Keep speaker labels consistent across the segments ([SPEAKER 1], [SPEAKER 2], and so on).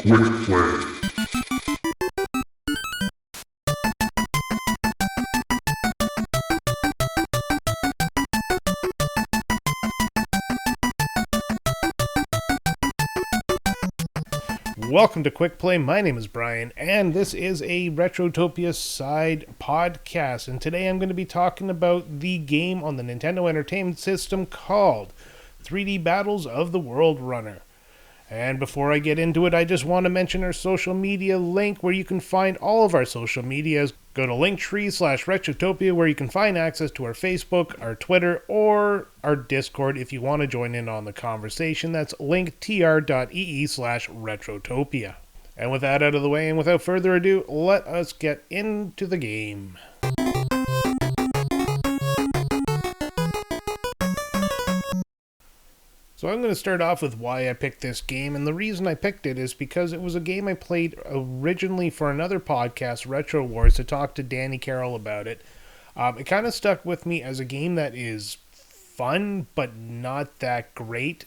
[SPEAKER 1] Quick play.
[SPEAKER 2] Welcome to Quick Play. My name is Brian, and this is a Retrotopia side podcast. And today I'm going to be talking about the game on the Nintendo Entertainment System called 3D Battles of the Worldrunner. And before I get into it, I just want to mention our social media link where you can find all of our social medias. Go to linktree/Retrotopia where you can find access to our Facebook, our Twitter, or our Discord if you want to join in on the conversation. That's linktr.ee/Retrotopia. And with that out of the way, and without further ado, let us get into the game. So I'm going to start off with why I picked this game, and the reason I picked it is because it was a game I played originally for another podcast, Retro Wars, to talk to Danny Carroll about it. It kind of stuck with me as a game that is fun, but not that great.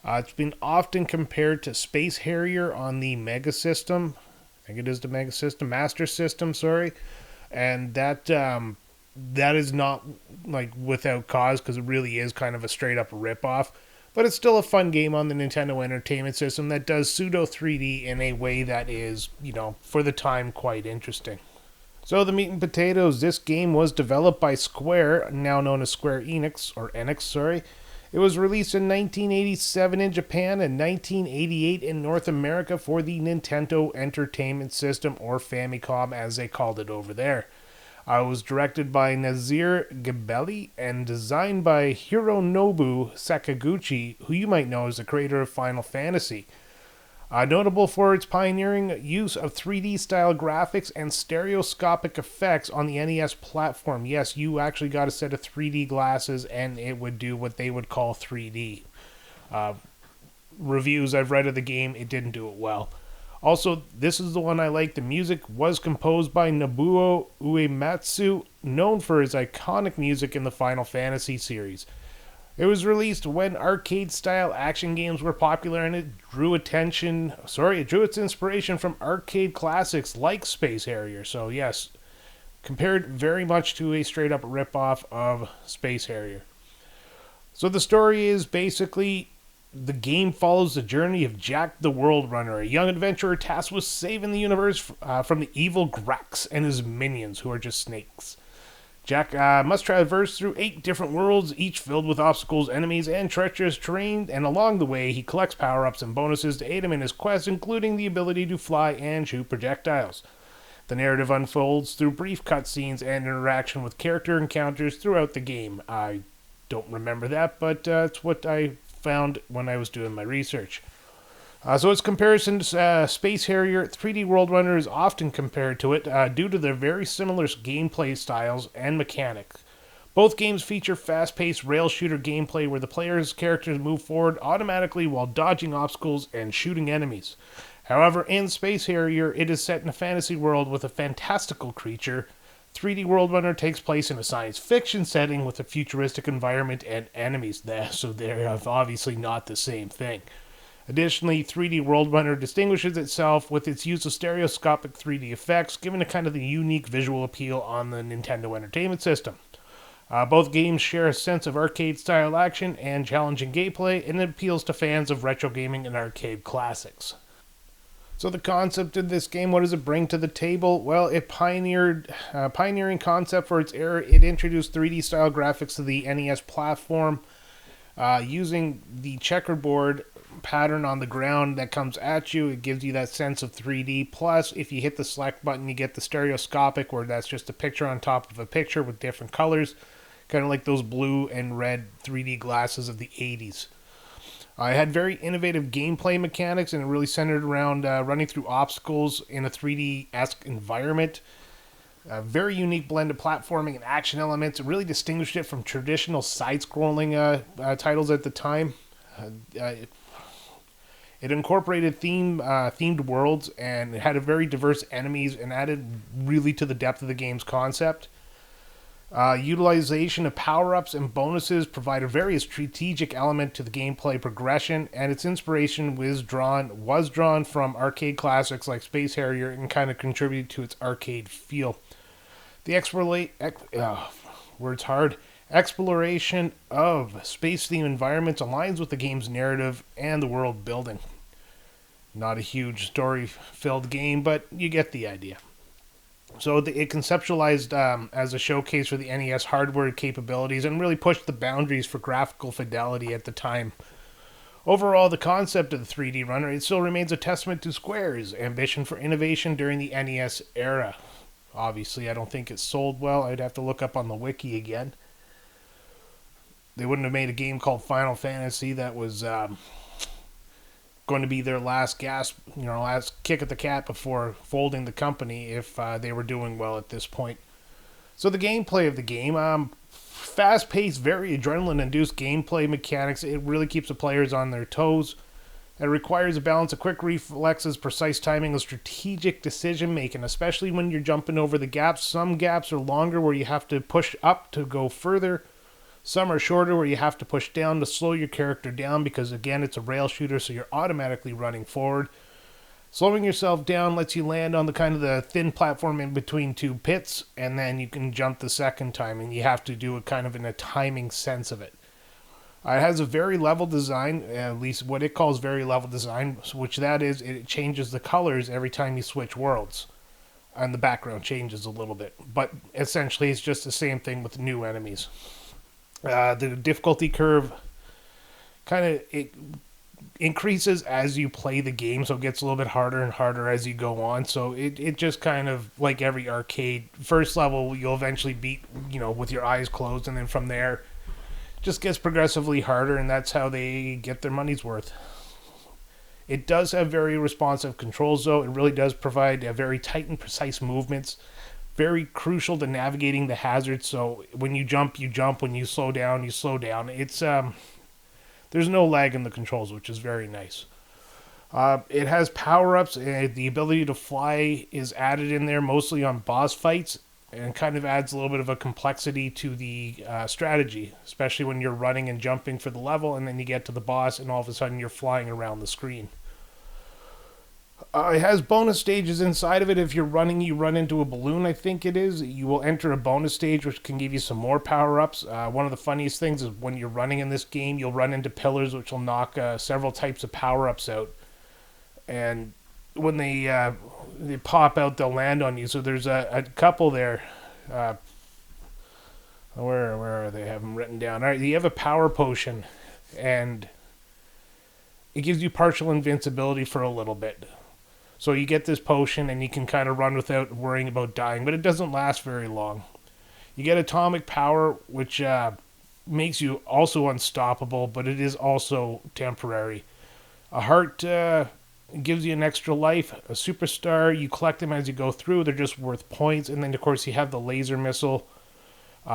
[SPEAKER 2] It's been often compared to Space Harrier on the Mega System. I think it is the Mega System, Master System, sorry. And that is not like without cause, because it really is kind of a straight up ripoff. But it's still a fun game on the Nintendo Entertainment System that does pseudo 3D in a way that is, for the time, quite interesting. So the meat and potatoes, this game was developed by Square, now known as Square Enix, or Enix, sorry. It was released in 1987 in Japan and 1988 in North America for the Nintendo Entertainment System, or Famicom as they called it over there. It was directed by Nazir Gebeli and designed by Hironobu Sakaguchi, who you might know as the creator of Final Fantasy. Notable for its pioneering use of 3D-style graphics and stereoscopic effects on the NES platform. Yes, you actually got a set of 3D glasses and it would do what they would call 3D. Reviews I've read of the game, it didn't do it well. Also, this is the one I like. The music was composed by Nobuo Uematsu, known for his iconic music in the Final Fantasy series. It was released when arcade-style action games were popular, and it drew its inspiration from arcade classics like Space Harrier. So yes, compared very much to a straight-up ripoff of Space Harrier. So the story is basically, the game follows the journey of Jack the Worldrunner, a young adventurer tasked with saving the universe from the evil Grax and his minions, who are just snakes. Jack must traverse through 8 different worlds, each filled with obstacles, enemies, and treacherous terrain, and along the way he collects power-ups and bonuses to aid him in his quest, including the ability to fly and shoot projectiles. The narrative unfolds through brief cutscenes and interaction with character encounters throughout the game. I don't remember that, but it's what I found when I was doing my research. So its comparison to Space Harrier, 3D Worldrunner is often compared to it due to their very similar gameplay styles and mechanics. Both games feature fast-paced rail shooter gameplay where the player's characters move forward automatically while dodging obstacles and shooting enemies. However, in Space Harrier, it is set in a fantasy world with a fantastical creature. 3D Worldrunner takes place in a science fiction setting with a futuristic environment and enemies there, so they're obviously not the same thing. Additionally, 3D Worldrunner distinguishes itself with its use of stereoscopic 3D effects, giving it kind of the unique visual appeal on the Nintendo Entertainment System. Both games share a sense of arcade-style action and challenging gameplay, and it appeals to fans of retro gaming and arcade classics. So the concept of this game, what does it bring to the table? Well, it pioneering concept for its era. It introduced 3D style graphics to the NES platform using the checkerboard pattern on the ground that comes at you. It gives you that sense of 3D. Plus, if you hit the select button, you get the stereoscopic, where that's just a picture on top of a picture with different colors, kind of like those blue and red 3D glasses of the 80s. It had very innovative gameplay mechanics, and it really centered around running through obstacles in a 3D-esque environment. A very unique blend of platforming and action elements. It really distinguished it from traditional side-scrolling titles at the time. It incorporated themed worlds, and it had a very diverse enemies, and added really to the depth of the game's concept. Utilization of power-ups and bonuses provide a very strategic element to the gameplay progression, and its inspiration was drawn from arcade classics like Space Harrier and kind of contributed to its arcade feel. The words hard. Exploration of space-themed environments aligns with the game's narrative and the world building. Not a huge story-filled game, but you get the idea. So it conceptualized as a showcase for the NES hardware capabilities and really pushed the boundaries for graphical fidelity at the time. Overall, the concept of the 3D runner, it still remains a testament to Square's ambition for innovation during the NES era. Obviously, I don't think it sold well. I'd have to look up on the wiki again. They wouldn't have made a game called Final Fantasy that was going to be their last last kick at the cat before folding the company if they were doing well at this point. So the gameplay of the game, fast-paced, very adrenaline-induced gameplay mechanics. It really keeps the players on their toes. It requires a balance of quick reflexes, precise timing, and strategic decision-making, especially when you're jumping over the gaps. Some gaps are longer where you have to push up to go further. Some are shorter where you have to push down to slow your character down because, again, it's a rail shooter, so you're automatically running forward. Slowing yourself down lets you land on the thin platform in between two pits, and then you can jump the second time, and you have to do it kind of in a timing sense of it. It has a very level design, at least what it calls very level design, which that is, it changes the colors every time you switch worlds. And the background changes a little bit, but essentially it's just the same thing with new enemies. The difficulty curve it increases as you play the game, so it gets a little bit harder and harder as you go on. So it just kind of like every arcade, first level you'll eventually beat, with your eyes closed, and then from there just gets progressively harder, and that's how they get their money's worth. It does have very responsive controls, though. It really does provide a very tight and precise movements. Very crucial to navigating the hazards. So when you jump, you jump. When you slow down, you slow down. It's there's no lag in the controls, which is very nice. It has power-ups. The ability to fly is added in there, mostly on boss fights, and kind of adds a little bit of a complexity to the strategy, especially when you're running and jumping for the level, and then you get to the boss, and all of a sudden you're flying around the screen. It has bonus stages inside of it. If you're running, you run into a balloon, I think it is. You will enter a bonus stage, which can give you some more power-ups. One of the funniest things is when you're running in this game, you'll run into pillars, which will knock several types of power-ups out. And when they pop out, they'll land on you. So there's a couple there. Where are they? I have them written down. All right, you have a power potion, and it gives you partial invincibility for a little bit. So you get this potion, and you can kind of run without worrying about dying, but it doesn't last very long. You get atomic power, which makes you also unstoppable, but it is also temporary. A heart gives you an extra life. A superstar, you collect them as you go through. They're just worth points. And then, of course, you have the laser missile.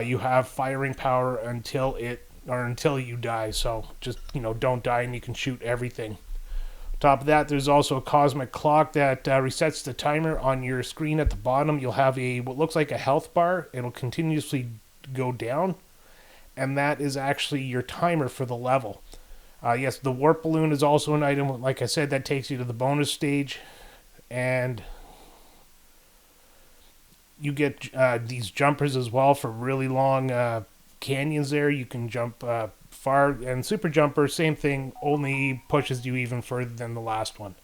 [SPEAKER 2] You have firing power until you die. So just, don't die, and you can shoot everything. Top of that, there's also a cosmic clock that resets the timer on your screen at the bottom. You'll have what looks like a health bar. It'll continuously go down, and that is actually your timer for the level. Yes, the warp balloon is also an item, like I said, that takes you to the bonus stage, and you get these jumpers as well for really long canyons there. You can jump far, and Super Jumper, same thing, only pushes you even further than the last one.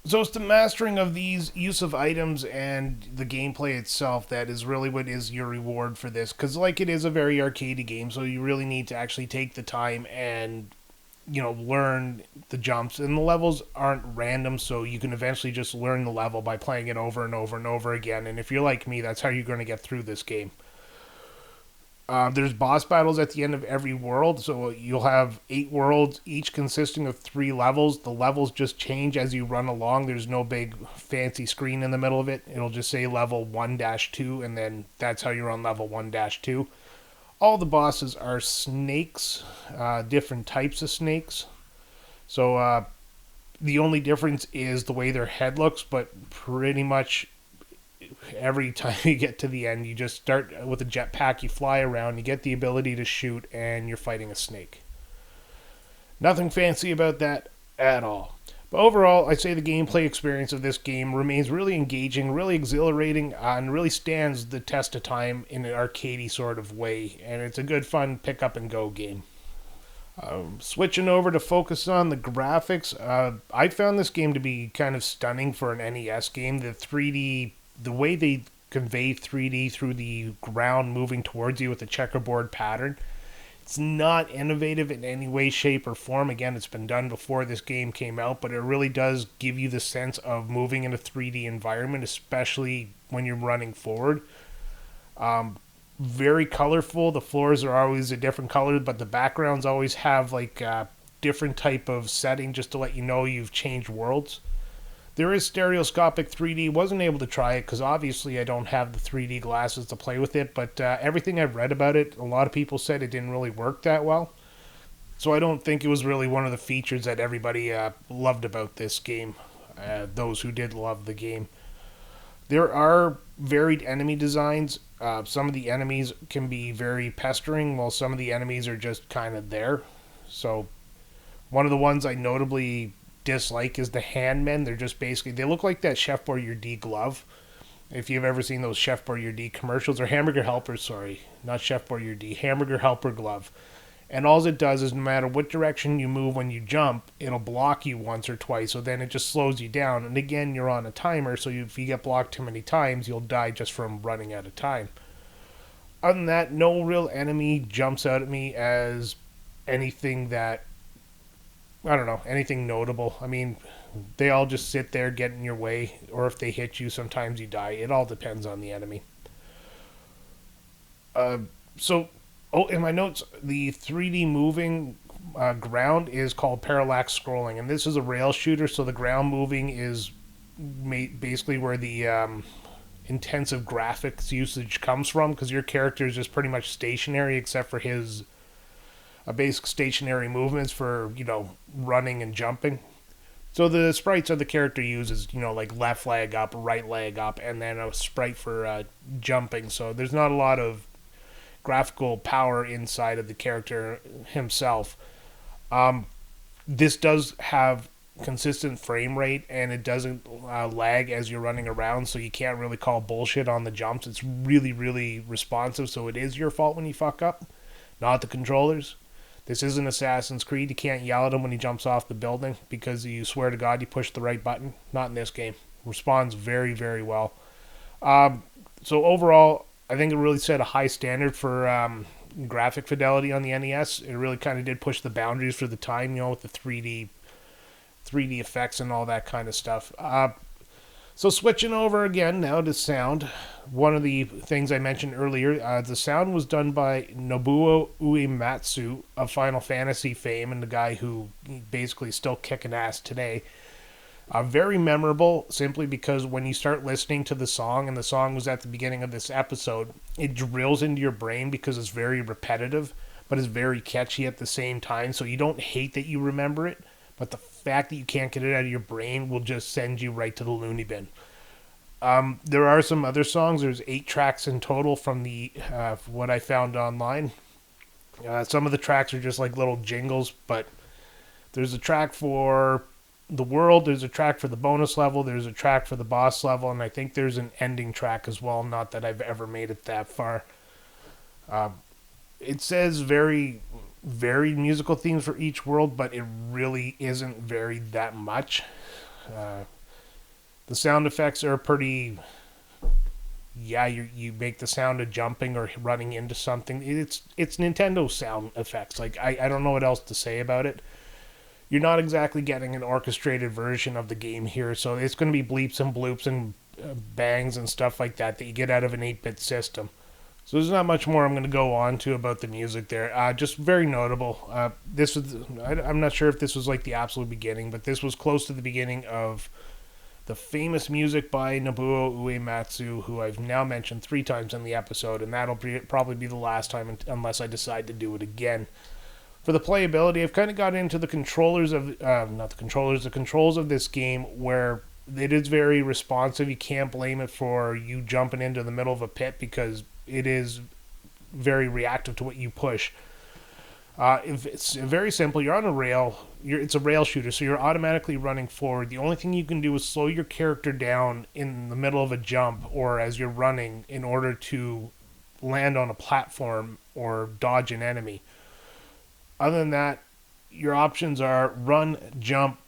[SPEAKER 2] So it's the mastering of these use of items and the gameplay itself that is really what is your reward for this, because it is a very arcadey game, so you really need to actually take the time and learn the jumps, and the levels aren't random, so you can eventually just learn the level by playing it over and over and over again, and if you're like me, that's how you're going to get through this game. There's boss battles at the end of every world, so you'll have 8 worlds, each consisting of 3 levels. The levels just change as you run along. There's no big fancy screen in the middle of it. It'll just say level 1-2, and then that's how you're on level 1-2. All the bosses are snakes, different types of snakes. So the only difference is the way their head looks, but pretty much every time you get to the end, you just start with a jetpack, you fly around, you get the ability to shoot, and you're fighting a snake. Nothing fancy about that at all. But overall, I'd say the gameplay experience of this game remains really engaging, really exhilarating, and really stands the test of time in an arcadey sort of way. And it's a good, fun pick-up-and-go game. Switching over to focus on the graphics, I found this game to be kind of stunning for an NES game. The 3D, the way they convey 3D through the ground moving towards you with a checkerboard pattern, it's not innovative in any way, shape, or form. Again, it's been done before this game came out, but it really does give you the sense of moving in a 3D environment, especially when you're running forward. Very colorful. The floors are always a different color, but the backgrounds always have like a different type of setting just to let you know you've changed worlds. There is stereoscopic 3D. Wasn't able to try it because obviously I don't have the 3D glasses to play with it, but everything I've read about it, a lot of people said it didn't really work that well. So I don't think it was really one of the features that everybody loved about this game, those who did love the game. There are varied enemy designs. Some of the enemies can be very pestering, while some of the enemies are just kind of there. So one of the ones I notably dislike is the handmen. They're just basically, they look like that Chef Boyardee glove. If you've ever seen those Chef Boyardee commercials, or Hamburger Helper, sorry, not Chef Boyardee, Hamburger Helper glove. And all it does is no matter what direction you move when you jump, it'll block you once or twice, so then it just slows you down. And again, you're on a timer, so if you get blocked too many times, you'll die just from running out of time. Other than that, no real enemy jumps out at me as anything that, I don't know, anything notable. I mean, they all just sit there, get in your way, or if they hit you, sometimes you die. It all depends on the enemy. In my notes, the 3D moving ground is called parallax scrolling, and this is a rail shooter, so the ground moving is basically where the intensive graphics usage comes from, because your character is just pretty much stationary except for his basic stationary movements for, running and jumping. So the sprites of the character uses, like left leg up, right leg up, and then a sprite for jumping, so there's not a lot of graphical power inside of the character himself. This does have consistent frame rate, and it doesn't lag as you're running around, so you can't really call bullshit on the jumps. It's really, really responsive, so it is your fault when you fuck up, not the controllers. This isn't Assassin's Creed. You can't yell at him when he jumps off the building because you swear to God you pushed the right button. Not in this game. Responds very, very well. So overall, I think it really set a high standard for graphic fidelity on the NES. It really kind of did push the boundaries for the time, with the 3D effects and all that kind of stuff. So switching over again now to sound. One of the things I mentioned earlier, the sound was done by Nobuo Uematsu of Final Fantasy fame, and the guy who basically is still kicking ass today. Very memorable, simply because when you start listening to the song, and the song was at the beginning of this episode, it drills into your brain because it's very repetitive, but it's very catchy at the same time, so you don't hate that you remember it, but the fact that you can't get it out of your brain will just send you right to the loony bin. There are some other songs. There's 8 tracks in total from the what I found online. Some of the tracks are just like little jingles, but there's a track for the world, there's a track for the bonus level, there's a track for the boss level, and I think there's an ending track as well, not that I've ever made it that far. It says very varied musical themes for each world, but it really isn't varied that much. The sound effects are pretty, you make the sound of jumping or running into something. It's Nintendo sound effects. Like, I don't know what else to say about it. You're not exactly getting an orchestrated version of the game here, so it's going to be bleeps and bloops and bangs and stuff like that you get out of an 8-bit system. So there's not much more I'm going to go on to about the music there. Just very notable. This was, I'm not sure if this was like the absolute beginning, but this was close to the beginning of the famous music by Nobuo Uematsu, who I've now mentioned 3 times in the episode, and that'll probably be the last time unless I decide to do it again. For the playability, I've kind of got into the controls of this game, where it is very responsive. You can't blame it for you jumping into the middle of a pit because it is very reactive to what you push. If it's very simple, you're on a rail. It's a rail shooter, so you're automatically running forward. The only thing you can do is slow your character down in the middle of a jump or as you're running in order to land on a platform or dodge an enemy. Other than that, your options are run, jump,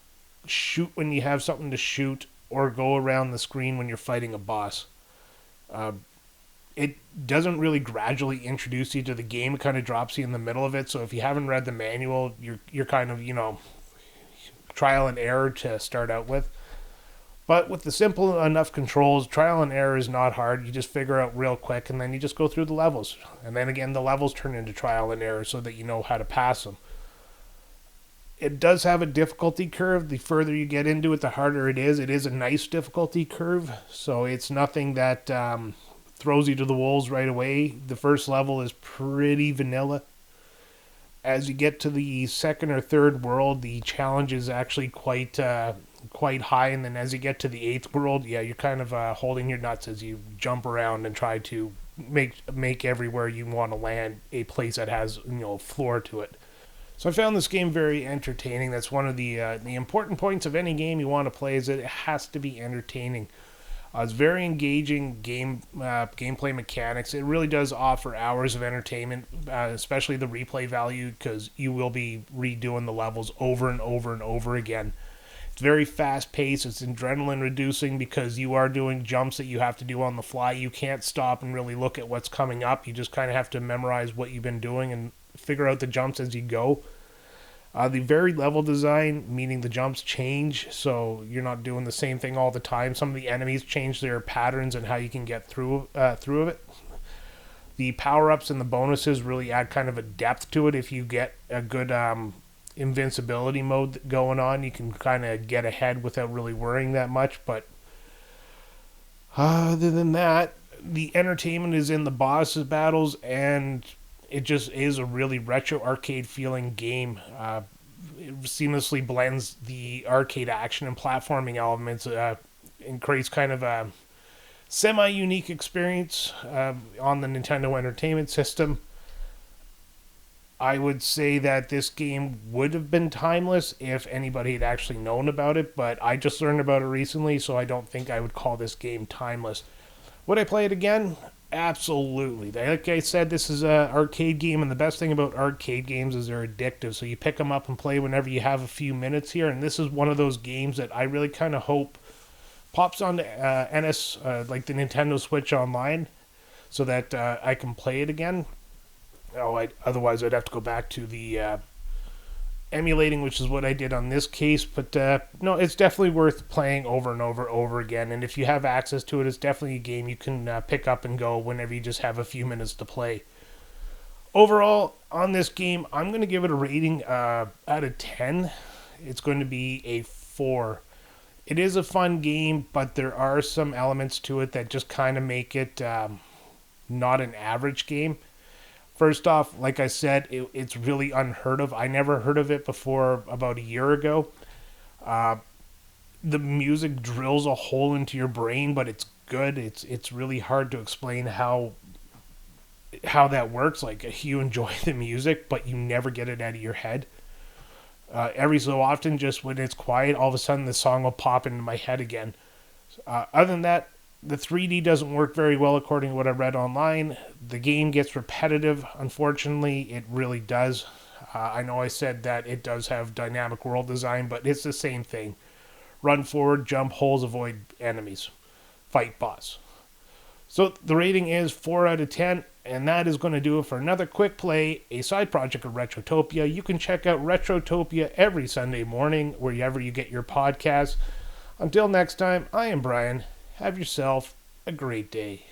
[SPEAKER 2] shoot when you have something to shoot, or go around the screen when you're fighting a boss. It doesn't really gradually introduce you to the game. It kind of drops you in the middle of it. So if you haven't read the manual, you're kind of, trial and error to start out with. But with the simple enough controls, trial and error is not hard. You just figure out real quick, and then you just go through the levels. And then again, the levels turn into trial and error so that you know how to pass them. It does have a difficulty curve. The further you get into it, the harder it is. It is a nice difficulty curve, so it's nothing that throws you to the wolves right away. The first level is pretty vanilla. As you get to the second or third world, the challenge is actually quite high, and then as you get to the eighth world, you're kind of holding your nuts as you jump around and try to make everywhere you want to land a place that has a floor to it. So I found this game very entertaining. That's one of the important points of any game you want to play, is that it has to be entertaining. It's very engaging gameplay mechanics. It really does offer hours of entertainment, especially the replay value, because you will be redoing the levels over and over and over again. It's very fast-paced. It's adrenaline-reducing because you are doing jumps that you have to do on the fly. You can't stop and really look at what's coming up. You just kind of have to memorize what you've been doing and figure out the jumps as you go. The varied level design, meaning the jumps change, so you're not doing the same thing all the time. Some of the enemies change their patterns and how you can get through it. The power-ups and the bonuses really add kind of a depth to it. If you get a good invincibility mode going on, you can kind of get ahead without really worrying that much. But other than that, the entertainment is in the boss battles, and it just is a really retro arcade feeling game. It seamlessly blends the arcade action and platforming elements and creates kind of a semi-unique experience on the Nintendo Entertainment System. I would say that this game would have been timeless if anybody had actually known about it, but I just learned about it recently, so I don't think I would call this game timeless. Would I play it again? Absolutely. Like I said, this is an arcade game, and the best thing about arcade games is they're addictive. So you pick them up and play whenever you have a few minutes here, and this is one of those games that I really kind of hope pops on NS, like the Nintendo Switch Online, so that I can play it again. Otherwise I'd have to go back to the emulating, which is what I did on this case, but no, it's definitely worth playing over and over again, and if you have access to it, it's definitely a game you can pick up and go whenever you just have a few minutes to play. Overall, on this game, I'm going to give it a rating out of 10. It's going to be a 4. It is a fun game, but there are some elements to it that just kind of make it not an average game. First off, like I said, it's really unheard of. I never heard of it before about a year ago. The music drills a hole into your brain, but it's good. It's really hard to explain how that works. Like, you enjoy the music, but you never get it out of your head. Every so often, just when it's quiet, all of a sudden the song will pop into my head again. Other than that, the 3D doesn't work very well according to what I read online. The game gets repetitive. Unfortunately, it really does. I know I said that it does have dynamic world design, but it's the same thing. Run forward, jump holes, avoid enemies. Fight boss. So the rating is 4 out of 10, and that is going to do it for another quick play, a side project of Retrotopia. You can check out Retrotopia every Sunday morning, wherever you get your podcasts. Until next time, I am Brian. Have yourself a great day.